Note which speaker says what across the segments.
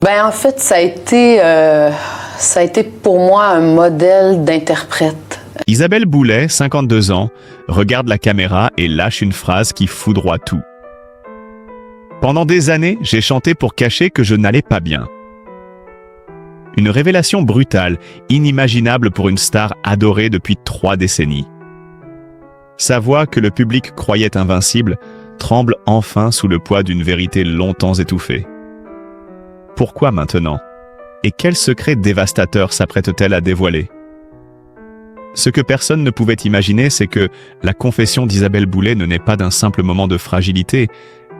Speaker 1: En fait, ça a été pour moi un modèle d'interprète.
Speaker 2: Isabelle Boulay, 52 ans, regarde la caméra et lâche une phrase qui foudroie tout. Pendant des années, j'ai chanté pour cacher que je n'allais pas bien. Une révélation brutale, inimaginable pour une star adorée depuis 3 décennies. Sa voix, que le public croyait invincible, tremble enfin sous le poids d'une vérité longtemps étouffée. Pourquoi maintenant? Et quel secret dévastateur s'apprête-t-elle à dévoiler? Ce que personne ne pouvait imaginer, c'est que la confession d'Isabelle Boulay ne naît pas d'un simple moment de fragilité,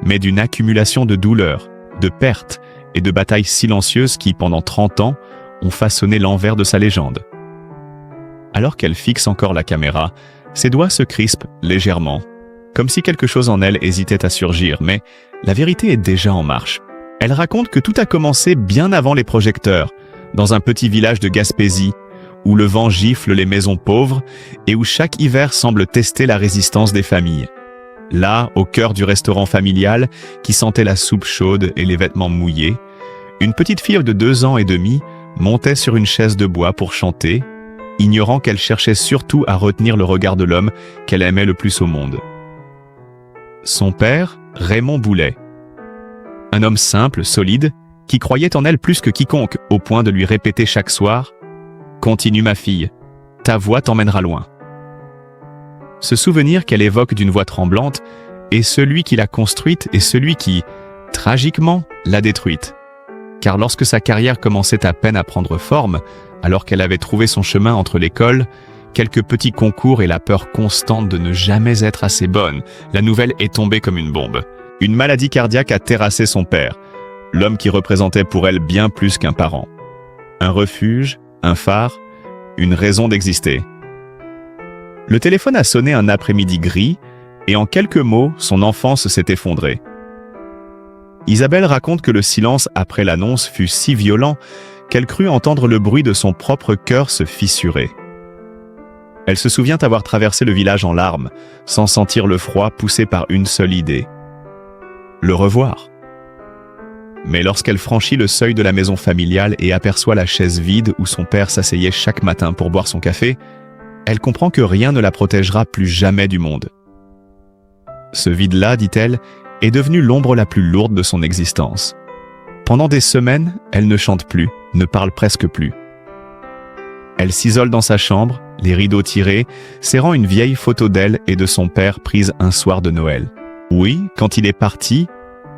Speaker 2: mais d'une accumulation de douleurs, de pertes et de batailles silencieuses qui, pendant 30 ans, ont façonné l'envers de sa légende. Alors qu'elle fixe encore la caméra, ses doigts se crispent légèrement, comme si quelque chose en elle hésitait à surgir, mais la vérité est déjà en marche. Elle raconte que tout a commencé bien avant les projecteurs, dans un petit village de Gaspésie, où le vent gifle les maisons pauvres et où chaque hiver semble tester la résistance des familles. Là, au cœur du restaurant familial, qui sentait la soupe chaude et les vêtements mouillés, une petite fille de 2 ans et demi montait sur une chaise de bois pour chanter, ignorant qu'elle cherchait surtout à retenir le regard de l'homme qu'elle aimait le plus au monde. Son père, Raymond Boulay. Un homme simple, solide, qui croyait en elle plus que quiconque, au point de lui répéter chaque soir « Continue ma fille, ta voix t'emmènera loin ». Ce souvenir qu'elle évoque d'une voix tremblante est celui qui l'a construite et celui qui, tragiquement, l'a détruite. Car lorsque sa carrière commençait à peine à prendre forme, alors qu'elle avait trouvé son chemin entre l'école, quelques petits concours et la peur constante de ne jamais être assez bonne, la nouvelle est tombée comme une bombe. Une maladie cardiaque a terrassé son père, l'homme qui représentait pour elle bien plus qu'un parent. Un refuge, un phare, une raison d'exister. Le téléphone a sonné un après-midi gris, et en quelques mots, son enfance s'est effondrée. Isabelle raconte que le silence après l'annonce fut si violent qu'elle crut entendre le bruit de son propre cœur se fissurer. Elle se souvient avoir traversé le village en larmes, sans sentir le froid poussé par une seule idée. Le revoir. Mais lorsqu'elle franchit le seuil de la maison familiale et aperçoit la chaise vide où son père s'asseyait chaque matin pour boire son café, elle comprend que rien ne la protégera plus jamais du monde. Ce vide-là, dit-elle, est devenu l'ombre la plus lourde de son existence. Pendant des semaines, elle ne chante plus, ne parle presque plus. Elle s'isole dans sa chambre, les rideaux tirés, serrant une vieille photo d'elle et de son père prise un soir de Noël. « Oui, quand il est parti,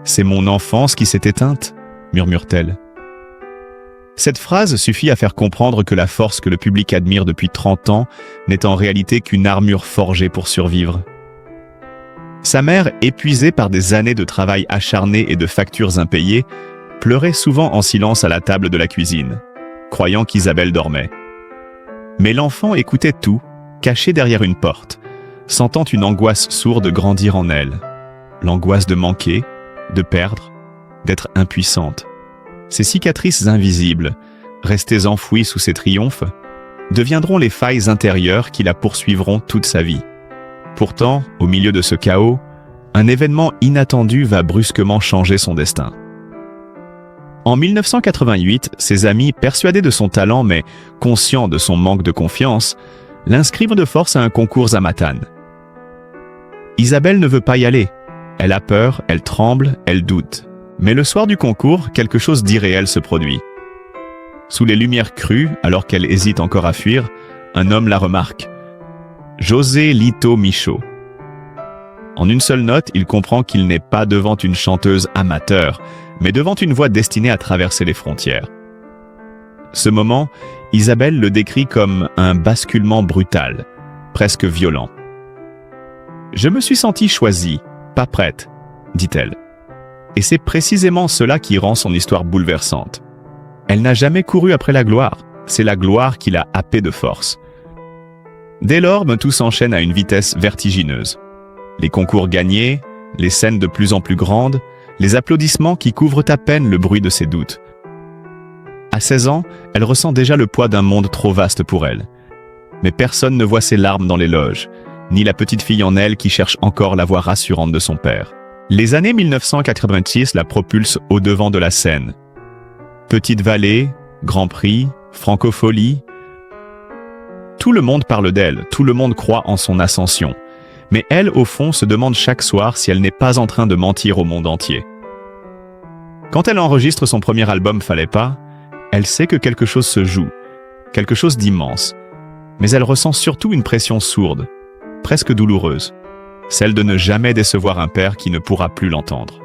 Speaker 2: c'est mon enfance qui s'est éteinte », murmure-t-elle. Cette phrase suffit à faire comprendre que la force que le public admire depuis 30 ans n'est en réalité qu'une armure forgée pour survivre. Sa mère, épuisée par des années de travail acharné et de factures impayées, pleurait souvent en silence à la table de la cuisine, croyant qu'Isabelle dormait. Mais l'enfant écoutait tout, caché derrière une porte, sentant une angoisse sourde grandir en elle. L'angoisse de manquer, de perdre, d'être impuissante. Ces cicatrices invisibles, restées enfouies sous ses triomphes, deviendront les failles intérieures qui la poursuivront toute sa vie. Pourtant, au milieu de ce chaos, un événement inattendu va brusquement changer son destin. En 1988, ses amis, persuadés de son talent mais conscients de son manque de confiance, l'inscrivent de force à un concours à Matane. Isabelle ne veut pas y aller. Elle a peur, elle tremble, elle doute. Mais le soir du concours, quelque chose d'irréel se produit. Sous les lumières crues, alors qu'elle hésite encore à fuir, un homme la remarque. José Lito Michaud. En une seule note, il comprend qu'il n'est pas devant une chanteuse amateur, mais devant une voix destinée à traverser les frontières. Ce moment, Isabelle le décrit comme un basculement brutal, presque violent. « Je me suis sentie choisie, pas prête », dit-elle. Et c'est précisément cela qui rend son histoire bouleversante. Elle n'a jamais couru après la gloire, c'est la gloire qui l'a happée de force. Dès lors, tout s'enchaîne à une vitesse vertigineuse. Les concours gagnés, les scènes de plus en plus grandes, les applaudissements qui couvrent à peine le bruit de ses doutes. À 16 ans, elle ressent déjà le poids d'un monde trop vaste pour elle. Mais personne ne voit ses larmes dans les loges, ni la petite fille en elle qui cherche encore la voix rassurante de son père. Les années 1986 la propulsent au devant de la scène. Petite Vallée, Grand Prix, Francophonie. Tout le monde parle d'elle, tout le monde croit en son ascension. Mais elle, au fond, se demande chaque soir si elle n'est pas en train de mentir au monde entier. Quand elle enregistre son premier album Fallait pas, elle sait que quelque chose se joue, quelque chose d'immense. Mais elle ressent surtout une pression sourde, presque douloureuse, celle de ne jamais décevoir un père qui ne pourra plus l'entendre.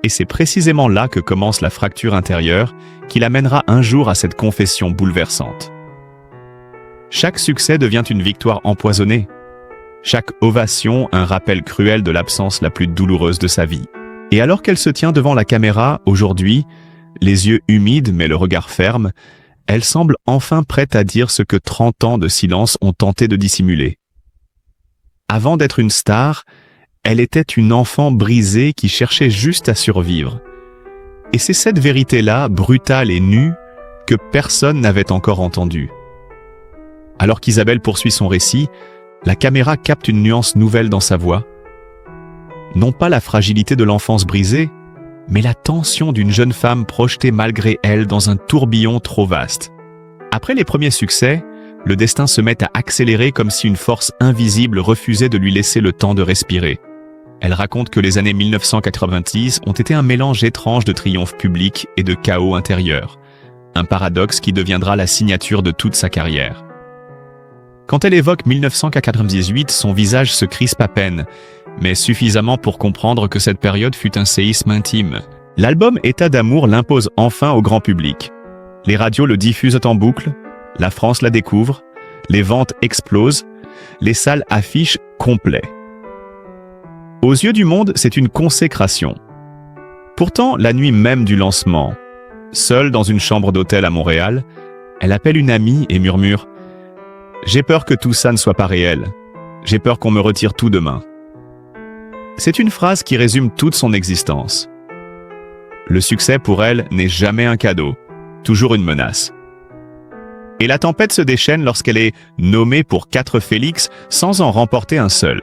Speaker 2: Et c'est précisément là que commence la fracture intérieure qui l'amènera un jour à cette confession bouleversante. Chaque succès devient une victoire empoisonnée. Chaque ovation, un rappel cruel de l'absence la plus douloureuse de sa vie. Et alors qu'elle se tient devant la caméra, aujourd'hui, les yeux humides mais le regard ferme, elle semble enfin prête à dire ce que 30 ans de silence ont tenté de dissimuler. Avant d'être une star, elle était une enfant brisée qui cherchait juste à survivre. Et c'est cette vérité-là, brutale et nue, que personne n'avait encore entendue. Alors qu'Isabelle poursuit son récit, la caméra capte une nuance nouvelle dans sa voix. Non pas la fragilité de l'enfance brisée, mais la tension d'une jeune femme projetée malgré elle dans un tourbillon trop vaste. Après les premiers succès, le destin se met à accélérer comme si une force invisible refusait de lui laisser le temps de respirer. Elle raconte que les années 1990 ont été un mélange étrange de triomphe public et de chaos intérieur, un paradoxe qui deviendra la signature de toute sa carrière. Quand elle évoque 1998, son visage se crispe à peine, mais suffisamment pour comprendre que cette période fut un séisme intime. L'album État d'amour l'impose enfin au grand public. Les radios le diffusent en boucle, la France la découvre, les ventes explosent, les salles affichent complet. Aux yeux du monde, c'est une consécration. Pourtant, la nuit même du lancement, seule dans une chambre d'hôtel à Montréal, elle appelle une amie et murmure « J'ai peur que tout ça ne soit pas réel. J'ai peur qu'on me retire tout demain. » C'est une phrase qui résume toute son existence. Le succès pour elle n'est jamais un cadeau, toujours une menace. Et la tempête se déchaîne lorsqu'elle est nommée pour 4 Félix sans en remporter un seul.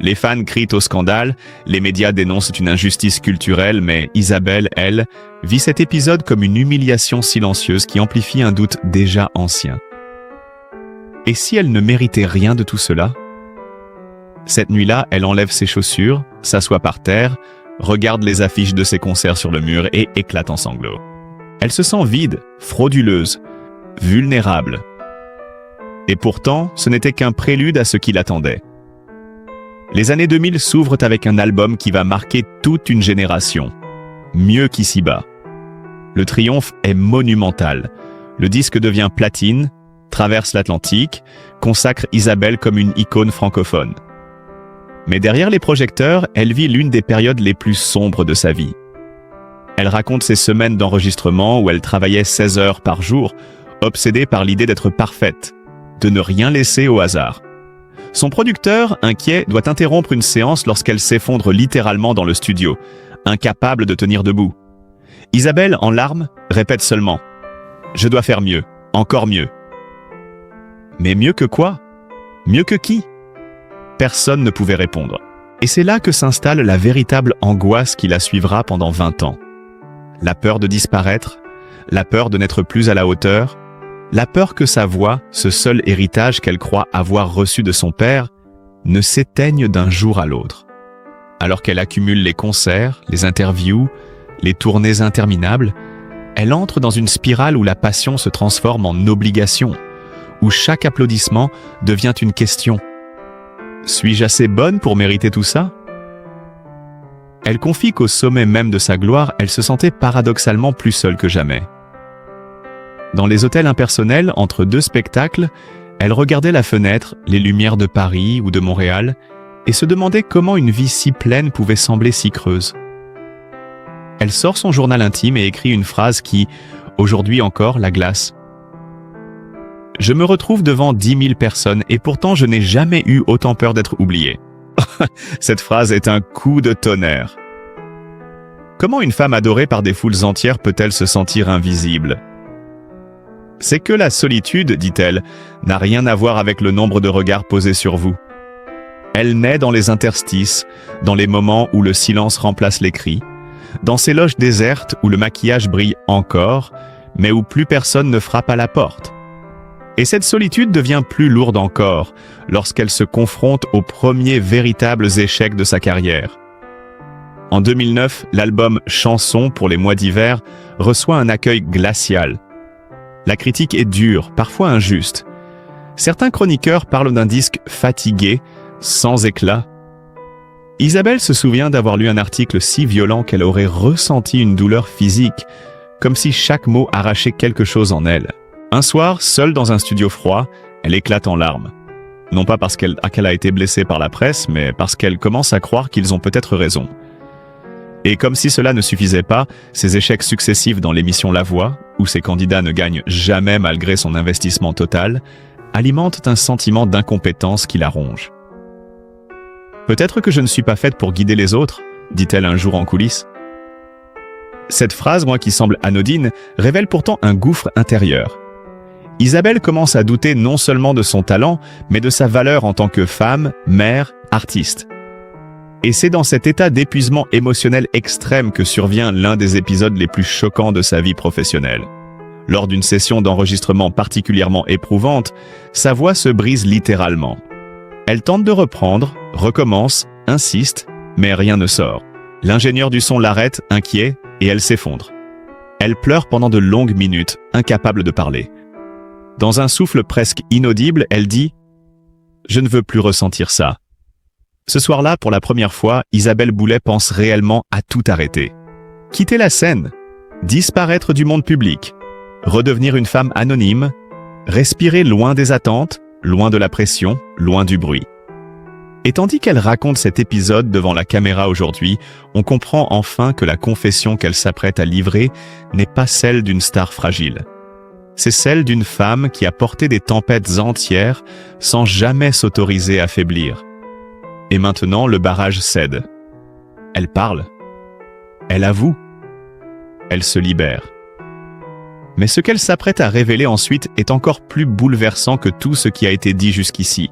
Speaker 2: Les fans crient au scandale, les médias dénoncent une injustice culturelle, mais Isabelle, elle, vit cet épisode comme une humiliation silencieuse qui amplifie un doute déjà ancien. Et si elle ne méritait rien de tout cela? Cette nuit-là, elle enlève ses chaussures, s'assoit par terre, regarde les affiches de ses concerts sur le mur et éclate en sanglots. Elle se sent vide, frauduleuse, vulnérable. Et pourtant, ce n'était qu'un prélude à ce qui l'attendait. Les années 2000 s'ouvrent avec un album qui va marquer toute une génération. Mieux qu'ici-bas. Le triomphe est monumental. Le disque devient platine, traverse l'Atlantique, consacre Isabelle comme une icône francophone. Mais derrière les projecteurs, elle vit l'une des périodes les plus sombres de sa vie. Elle raconte ses semaines d'enregistrement où elle travaillait 16 heures par jour, obsédée par l'idée d'être parfaite, de ne rien laisser au hasard. Son producteur, inquiet, doit interrompre une séance lorsqu'elle s'effondre littéralement dans le studio, incapable de tenir debout. Isabelle, en larmes, répète seulement « Je dois faire mieux, encore mieux ». Mais mieux que quoi? Mieux que qui? Personne ne pouvait répondre. Et c'est là que s'installe la véritable angoisse qui la suivra pendant 20 ans. La peur de disparaître, la peur de n'être plus à la hauteur, la peur que sa voix, ce seul héritage qu'elle croit avoir reçu de son père, ne s'éteigne d'un jour à l'autre. Alors qu'elle accumule les concerts, les interviews, les tournées interminables, elle entre dans une spirale où la passion se transforme en obligation, où chaque applaudissement devient une question. Suis-je assez bonne pour mériter tout ça? Elle confie qu'au sommet même de sa gloire, elle se sentait paradoxalement plus seule que jamais. Dans les hôtels impersonnels, entre 2 spectacles, elle regardait la fenêtre, les lumières de Paris ou de Montréal, et se demandait comment une vie si pleine pouvait sembler si creuse. Elle sort son journal intime et écrit une phrase qui, aujourd'hui encore, la glace. « Je me retrouve devant 10 000 personnes et pourtant je n'ai jamais eu autant peur d'être oubliée. » Cette phrase est un coup de tonnerre. Comment une femme adorée par des foules entières peut-elle se sentir invisible? C'est que la solitude, dit-elle, n'a rien à voir avec le nombre de regards posés sur vous. Elle naît dans les interstices, dans les moments où le silence remplace les cris, dans ces loges désertes où le maquillage brille encore, mais où plus personne ne frappe à la porte. Et cette solitude devient plus lourde encore lorsqu'elle se confronte aux premiers véritables échecs de sa carrière. En 2009, l'album « Chansons pour les mois d'hiver » reçoit un accueil glacial. La critique est dure, parfois injuste. Certains chroniqueurs parlent d'un disque fatigué, sans éclat. Isabelle se souvient d'avoir lu un article si violent qu'elle aurait ressenti une douleur physique, comme si chaque mot arrachait quelque chose en elle. Un soir, seule dans un studio froid, elle éclate en larmes. Non pas parce qu'elle a été blessée par la presse, mais parce qu'elle commence à croire qu'ils ont peut-être raison. Et comme si cela ne suffisait pas, ses échecs successifs dans l'émission La Voix, où ses candidats ne gagnent jamais malgré son investissement total, alimentent un sentiment d'incompétence qui la ronge. « Peut-être que je ne suis pas faite pour guider les autres », dit-elle un jour en coulisses. Cette phrase, qui semble anodine, révèle pourtant un gouffre intérieur. Isabelle commence à douter non seulement de son talent, mais de sa valeur en tant que femme, mère, artiste. Et c'est dans cet état d'épuisement émotionnel extrême que survient l'un des épisodes les plus choquants de sa vie professionnelle. Lors d'une session d'enregistrement particulièrement éprouvante, sa voix se brise littéralement. Elle tente de reprendre, recommence, insiste, mais rien ne sort. L'ingénieur du son l'arrête, inquiet, et elle s'effondre. Elle pleure pendant de longues minutes, incapable de parler. Dans un souffle presque inaudible, elle dit « Je ne veux plus ressentir ça ». Ce soir-là, pour la première fois, Isabelle Boulay pense réellement à tout arrêter. Quitter la scène, disparaître du monde public, redevenir une femme anonyme, respirer loin des attentes, loin de la pression, loin du bruit. Et tandis qu'elle raconte cet épisode devant la caméra aujourd'hui, on comprend enfin que la confession qu'elle s'apprête à livrer n'est pas celle d'une star fragile. C'est celle d'une femme qui a porté des tempêtes entières sans jamais s'autoriser à faiblir. Et maintenant, le barrage cède. Elle parle. Elle avoue. Elle se libère. Mais ce qu'elle s'apprête à révéler ensuite est encore plus bouleversant que tout ce qui a été dit jusqu'ici.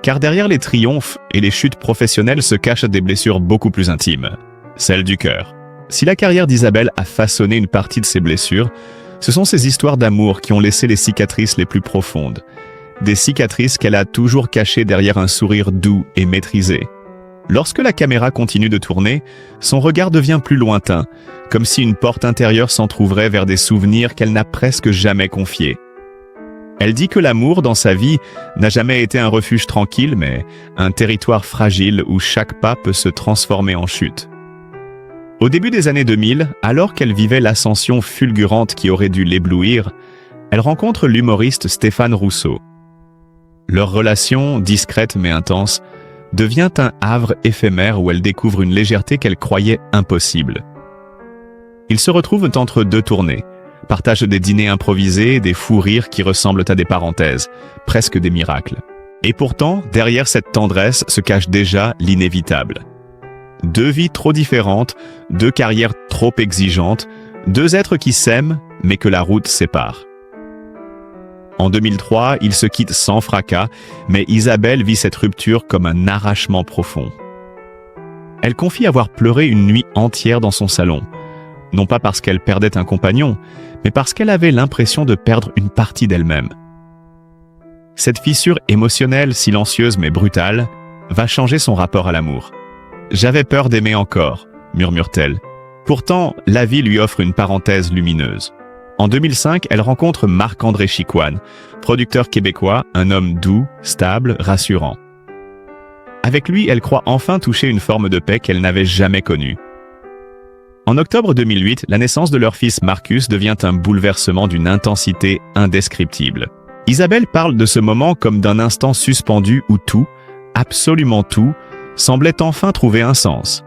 Speaker 2: Car derrière les triomphes et les chutes professionnelles se cachent des blessures beaucoup plus intimes, celles du cœur. Si la carrière d'Isabelle a façonné une partie de ses blessures, ce sont ces histoires d'amour qui ont laissé les cicatrices les plus profondes. Des cicatrices qu'elle a toujours cachées derrière un sourire doux et maîtrisé. Lorsque la caméra continue de tourner, son regard devient plus lointain, comme si une porte intérieure s'entrouvrait vers des souvenirs qu'elle n'a presque jamais confiés. Elle dit que l'amour dans sa vie n'a jamais été un refuge tranquille, mais un territoire fragile où chaque pas peut se transformer en chute. Au début des années 2000, alors qu'elle vivait l'ascension fulgurante qui aurait dû l'éblouir, elle rencontre l'humoriste Stéphane Rousseau. Leur relation, discrète mais intense, devient un havre éphémère où elle découvre une légèreté qu'elle croyait impossible. Ils se retrouvent entre deux tournées, partagent des dîners improvisés, des fous rires qui ressemblent à des parenthèses, presque des miracles. Et pourtant, derrière cette tendresse se cache déjà l'inévitable. Deux vies trop différentes, deux carrières trop exigeantes, deux êtres qui s'aiment, mais que la route sépare. En 2003, ils se quittent sans fracas, mais Isabelle vit cette rupture comme un arrachement profond. Elle confie avoir pleuré une nuit entière dans son salon, non pas parce qu'elle perdait un compagnon, mais parce qu'elle avait l'impression de perdre une partie d'elle-même. Cette fissure émotionnelle, silencieuse mais brutale, va changer son rapport à l'amour. « J'avais peur d'aimer encore », murmure-t-elle. Pourtant, la vie lui offre une parenthèse lumineuse. En 2005, elle rencontre Marc-André Chicoine, producteur québécois, un homme doux, stable, rassurant. Avec lui, elle croit enfin toucher une forme de paix qu'elle n'avait jamais connue. En octobre 2008, la naissance de leur fils Marcus devient un bouleversement d'une intensité indescriptible. Isabelle parle de ce moment comme d'un instant suspendu où tout, absolument tout, semblait enfin trouver un sens.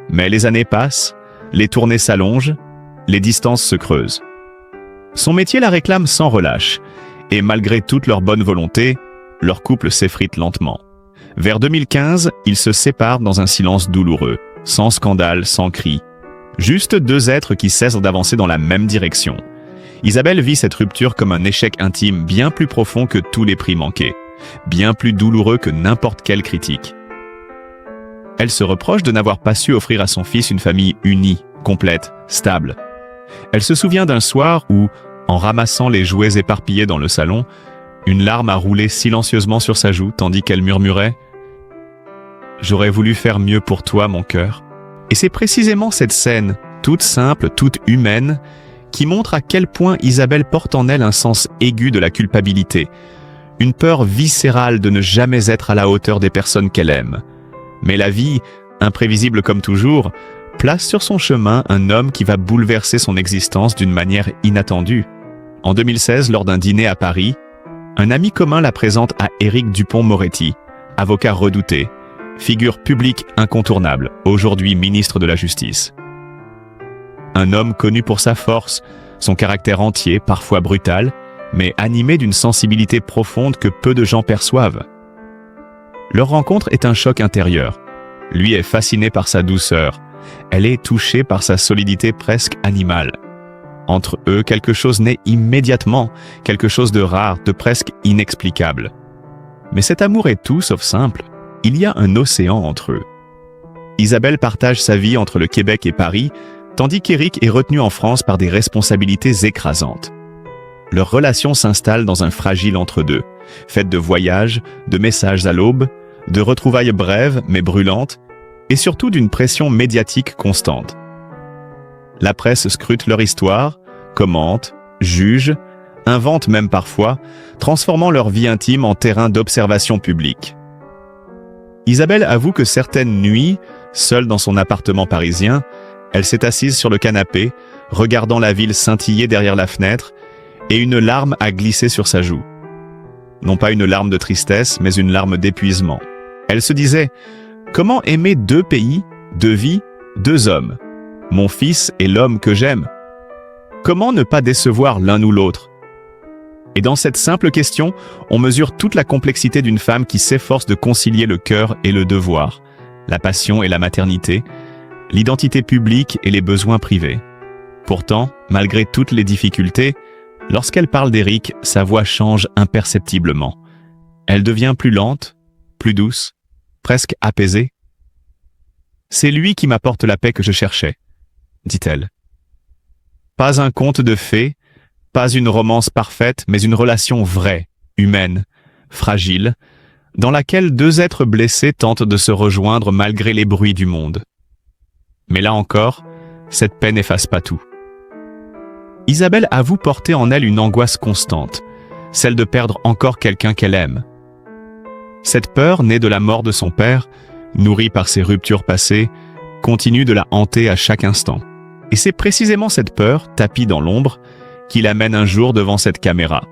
Speaker 2: Mais les années passent, les tournées s'allongent, les distances se creusent. Son métier la réclame sans relâche, et malgré toute leur bonne volonté, leur couple s'effrite lentement. Vers 2015, ils se séparent dans un silence douloureux, sans scandale, sans cri. Juste deux êtres qui cessent d'avancer dans la même direction. Isabelle vit cette rupture comme un échec intime bien plus profond que tous les prix manqués, bien plus douloureux que n'importe quelle critique. Elle se reproche de n'avoir pas su offrir à son fils une famille unie, complète, stable. Elle se souvient d'un soir où, en ramassant les jouets éparpillés dans le salon, une larme a roulé silencieusement sur sa joue tandis qu'elle murmurait « J'aurais voulu faire mieux pour toi, mon cœur ». Et c'est précisément cette scène, toute simple, toute humaine, qui montre à quel point Isabelle porte en elle un sens aigu de la culpabilité, une peur viscérale de ne jamais être à la hauteur des personnes qu'elle aime. Mais la vie, imprévisible comme toujours, place sur son chemin un homme qui va bouleverser son existence d'une manière inattendue. En 2016, lors d'un dîner à Paris, un ami commun la présente à Éric Dupond-Moretti, avocat redouté, figure publique incontournable, aujourd'hui ministre de la Justice. Un homme connu pour sa force, son caractère entier, parfois brutal, mais animé d'une sensibilité profonde que peu de gens perçoivent. Leur rencontre est un choc intérieur. Lui est fasciné par sa douceur. Elle est touchée par sa solidité presque animale. Entre eux, quelque chose naît immédiatement, quelque chose de rare, de presque inexplicable. Mais cet amour est tout sauf simple. Il y a un océan entre eux. Isabelle partage sa vie entre le Québec et Paris, tandis qu'Éric est retenu en France par des responsabilités écrasantes. Leur relation s'installe dans un fragile entre-deux, faite de voyages, de messages à l'aube, de retrouvailles brèves mais brûlantes, et surtout d'une pression médiatique constante. La presse scrute leur histoire, commente, juge, invente même parfois, transformant leur vie intime en terrain d'observation publique. Isabelle avoue que certaines nuits, seule dans son appartement parisien, elle s'est assise sur le canapé, regardant la ville scintiller derrière la fenêtre, et une larme a glissé sur sa joue. Non pas une larme de tristesse, mais une larme d'épuisement. Elle se disait « Comment aimer deux pays, deux vies, deux hommes ? Mon fils et l'homme que j'aime. Comment ne pas décevoir l'un ou l'autre ?» Et dans cette simple question, on mesure toute la complexité d'une femme qui s'efforce de concilier le cœur et le devoir, la passion et la maternité, l'identité publique et les besoins privés. Pourtant, malgré toutes les difficultés, lorsqu'elle parle d'Éric, sa voix change imperceptiblement. Elle devient plus lente, plus douce, presque apaisée. « C'est lui qui m'apporte la paix que je cherchais », dit-elle. Pas un conte de fées, pas une romance parfaite, mais une relation vraie, humaine, fragile, dans laquelle deux êtres blessés tentent de se rejoindre malgré les bruits du monde. Mais là encore, cette paix n'efface pas tout. Isabelle avoue porter en elle une angoisse constante, celle de perdre encore quelqu'un qu'elle aime. Cette peur, née de la mort de son père, nourrie par ses ruptures passées, continue de la hanter à chaque instant. Et c'est précisément cette peur, tapie dans l'ombre, qui l'amène un jour devant cette caméra,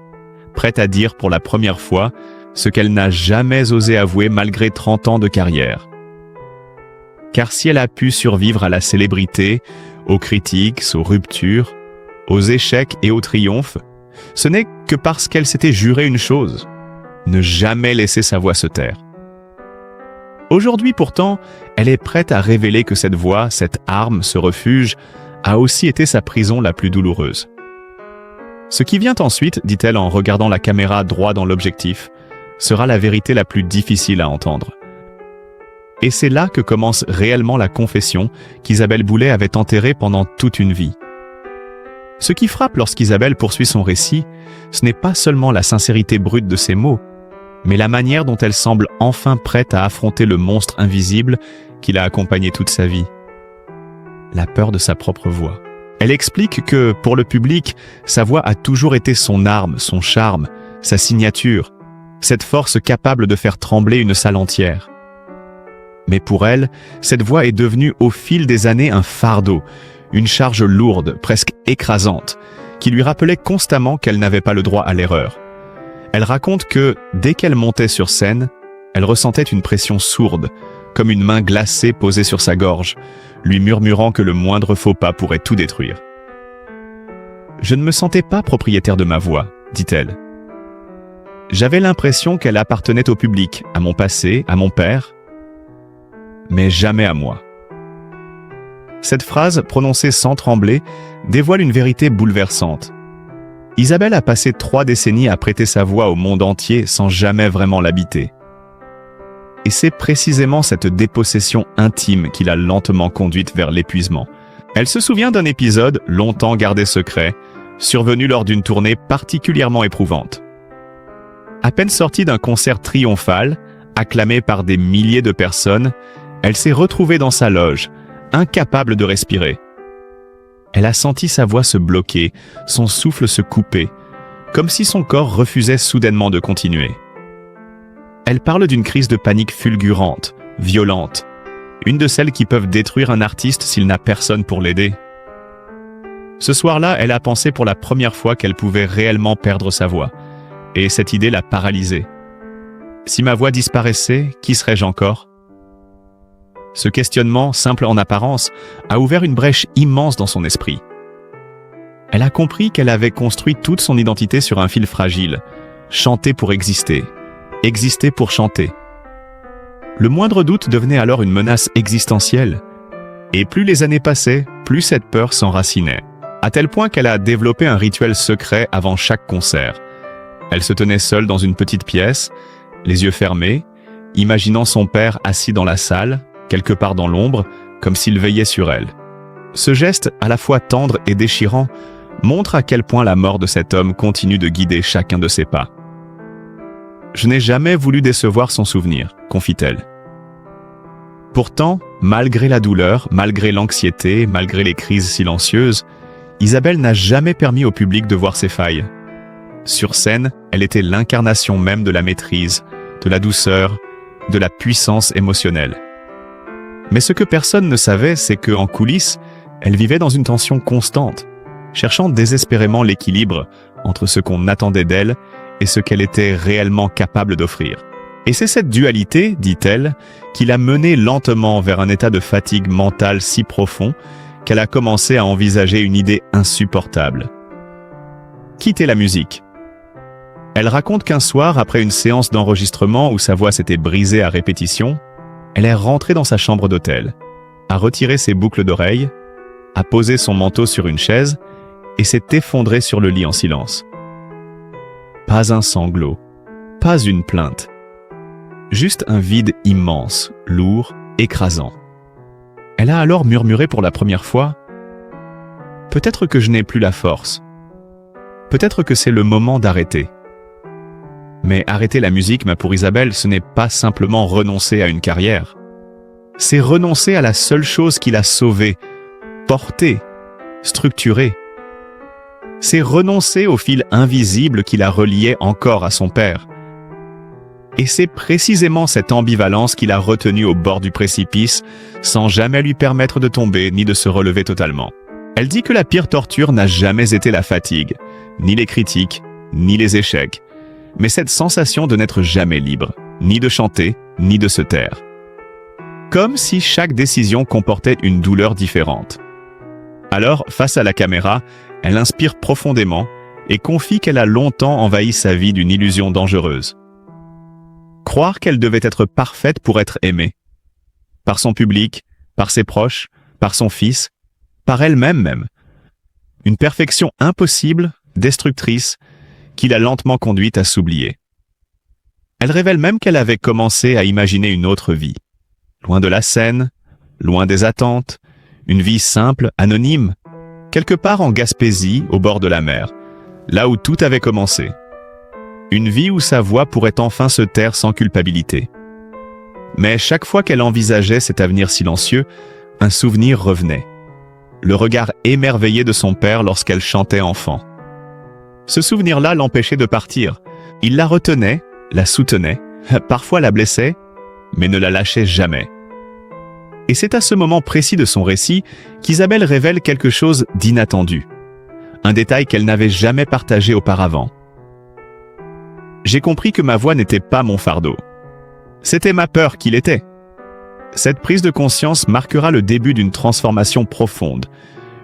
Speaker 2: prête à dire pour la première fois ce qu'elle n'a jamais osé avouer malgré 30 ans de carrière. Car si elle a pu survivre à la célébrité, aux critiques, aux ruptures, aux échecs et aux triomphes, ce n'est que parce qu'elle s'était juré une chose, ne jamais laisser sa voix se taire. Aujourd'hui pourtant, elle est prête à révéler que cette voix, cette arme, ce refuge, a aussi été sa prison la plus douloureuse. Ce qui vient ensuite, dit-elle en regardant la caméra droit dans l'objectif, sera la vérité la plus difficile à entendre. Et c'est là que commence réellement la confession qu'Isabelle Boulay avait enterrée pendant toute une vie. Ce qui frappe lorsqu'Isabelle poursuit son récit, ce n'est pas seulement la sincérité brute de ses mots, mais la manière dont elle semble enfin prête à affronter le monstre invisible qui l'a accompagnée toute sa vie. La peur de sa propre voix. Elle explique que, pour le public, sa voix a toujours été son arme, son charme, sa signature, cette force capable de faire trembler une salle entière. Mais pour elle, cette voix est devenue au fil des années un fardeau, une charge lourde, presque écrasante, qui lui rappelait constamment qu'elle n'avait pas le droit à l'erreur. Elle raconte que, dès qu'elle montait sur scène, elle ressentait une pression sourde, comme une main glacée posée sur sa gorge, lui murmurant que le moindre faux pas pourrait tout détruire. « Je ne me sentais pas propriétaire de ma voix, dit-elle. J'avais l'impression qu'elle appartenait au public, à mon passé, à mon père, mais jamais à moi. » Cette phrase, prononcée sans trembler, dévoile une vérité bouleversante. Isabelle a passé 3 décennies à prêter sa voix au monde entier sans jamais vraiment l'habiter. Et c'est précisément cette dépossession intime qui l'a lentement conduite vers l'épuisement. Elle se souvient d'un épisode, longtemps gardé secret, survenu lors d'une tournée particulièrement éprouvante. À peine sortie d'un concert triomphal, acclamé par des milliers de personnes, elle s'est retrouvée dans sa loge, incapable de respirer. Elle a senti sa voix se bloquer, son souffle se couper, comme si son corps refusait soudainement de continuer. Elle parle d'une crise de panique fulgurante, violente, une de celles qui peuvent détruire un artiste s'il n'a personne pour l'aider. Ce soir-là, elle a pensé pour la première fois qu'elle pouvait réellement perdre sa voix, et cette idée l'a paralysée. Si ma voix disparaissait, qui serais-je encore ? Ce questionnement, simple en apparence, a ouvert une brèche immense dans son esprit. Elle a compris qu'elle avait construit toute son identité sur un fil fragile, chanter pour exister, exister pour chanter. Le moindre doute devenait alors une menace existentielle. Et plus les années passaient, plus cette peur s'enracinait, à tel point qu'elle a développé un rituel secret avant chaque concert. Elle se tenait seule dans une petite pièce, les yeux fermés, imaginant son père assis dans la salle, quelque part dans l'ombre, comme s'il veillait sur elle. Ce geste, à la fois tendre et déchirant, montre à quel point la mort de cet homme continue de guider chacun de ses pas. « Je n'ai jamais voulu décevoir son souvenir », confie-t-elle. Pourtant, malgré la douleur, malgré l'anxiété, malgré les crises silencieuses, Isabelle n'a jamais permis au public de voir ses failles. Sur scène, elle était l'incarnation même de la maîtrise, de la douceur, de la puissance émotionnelle. Mais ce que personne ne savait, c'est qu'en coulisses, elle vivait dans une tension constante, cherchant désespérément l'équilibre entre ce qu'on attendait d'elle et ce qu'elle était réellement capable d'offrir. Et c'est cette dualité, dit-elle, qui l'a menée lentement vers un état de fatigue mentale si profond qu'elle a commencé à envisager une idée insupportable. Quitter la musique. Elle raconte qu'un soir, après une séance d'enregistrement où sa voix s'était brisée à répétition, elle est rentrée dans sa chambre d'hôtel, a retiré ses boucles d'oreilles, a posé son manteau sur une chaise et s'est effondrée sur le lit en silence. Pas un sanglot, pas une plainte. Juste un vide immense, lourd, écrasant. Elle a alors murmuré pour la première fois « Peut-être que je n'ai plus la force. Peut-être que c'est le moment d'arrêter. » Mais arrêter la musique, pour Isabelle, ce n'est pas simplement renoncer à une carrière. C'est renoncer à la seule chose qui l'a sauvée, portée, structurée. C'est renoncer au fil invisible qui la reliait encore à son père. Et c'est précisément cette ambivalence qui l'a retenue au bord du précipice, sans jamais lui permettre de tomber ni de se relever totalement. Elle dit que la pire torture n'a jamais été la fatigue, ni les critiques, ni les échecs, mais cette sensation de n'être jamais libre, ni de chanter, ni de se taire. Comme si chaque décision comportait une douleur différente. Alors, face à la caméra, elle inspire profondément et confie qu'elle a longtemps envahi sa vie d'une illusion dangereuse. Croire qu'elle devait être parfaite pour être aimée. Par son public, par ses proches, par son fils, par elle-même même. Une perfection impossible, destructrice, qui l'a lentement conduite à s'oublier. Elle révèle même qu'elle avait commencé à imaginer une autre vie. Loin de la scène, loin des attentes, une vie simple, anonyme, quelque part en Gaspésie, au bord de la mer, là où tout avait commencé. Une vie où sa voix pourrait enfin se taire sans culpabilité. Mais chaque fois qu'elle envisageait cet avenir silencieux, un souvenir revenait. Le regard émerveillé de son père lorsqu'elle chantait enfant. Ce souvenir-là l'empêchait de partir. Il la retenait, la soutenait, parfois la blessait, mais ne la lâchait jamais. Et c'est à ce moment précis de son récit qu'Isabelle révèle quelque chose d'inattendu. Un détail qu'elle n'avait jamais partagé auparavant. J'ai compris que ma voix n'était pas mon fardeau. C'était ma peur qui l'était. Cette prise de conscience marquera le début d'une transformation profonde,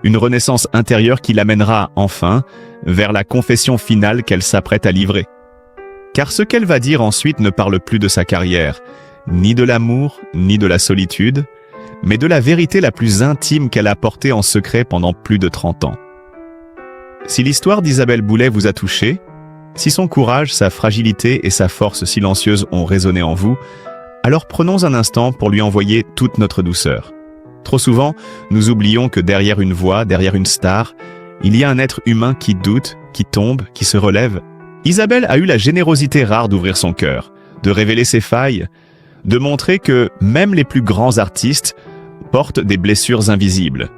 Speaker 2: une renaissance intérieure qui l'amènera, enfin, vers la confession finale qu'elle s'apprête à livrer. Car ce qu'elle va dire ensuite ne parle plus de sa carrière, ni de l'amour, ni de la solitude, mais de la vérité la plus intime qu'elle a portée en secret pendant plus de 30 ans. Si l'histoire d'Isabelle Boulet vous a touché, si son courage, sa fragilité et sa force silencieuse ont résonné en vous, Alors prenons un instant pour lui envoyer toute notre douceur. Trop souvent, nous oublions que derrière une voix, derrière une star, il y a un être humain qui doute, qui tombe, qui se relève. Isabelle a eu la générosité rare d'ouvrir son cœur, de révéler ses failles, de montrer que même les plus grands artistes portent des blessures invisibles.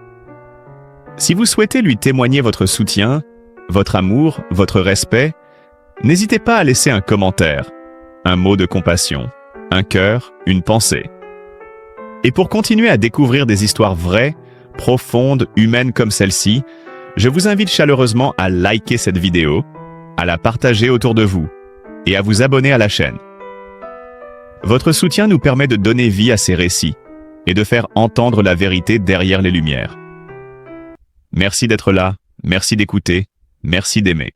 Speaker 2: Si vous souhaitez lui témoigner votre soutien, votre amour, votre respect, n'hésitez pas à laisser un commentaire, un mot de compassion, un cœur, une pensée. Et pour continuer à découvrir des histoires vraies, profondes, humaines comme celle-ci, je vous invite chaleureusement à liker cette vidéo, à la partager autour de vous et à vous abonner à la chaîne. Votre soutien nous permet de donner vie à ces récits et de faire entendre la vérité derrière les lumières. Merci d'être là, merci d'écouter, merci d'aimer.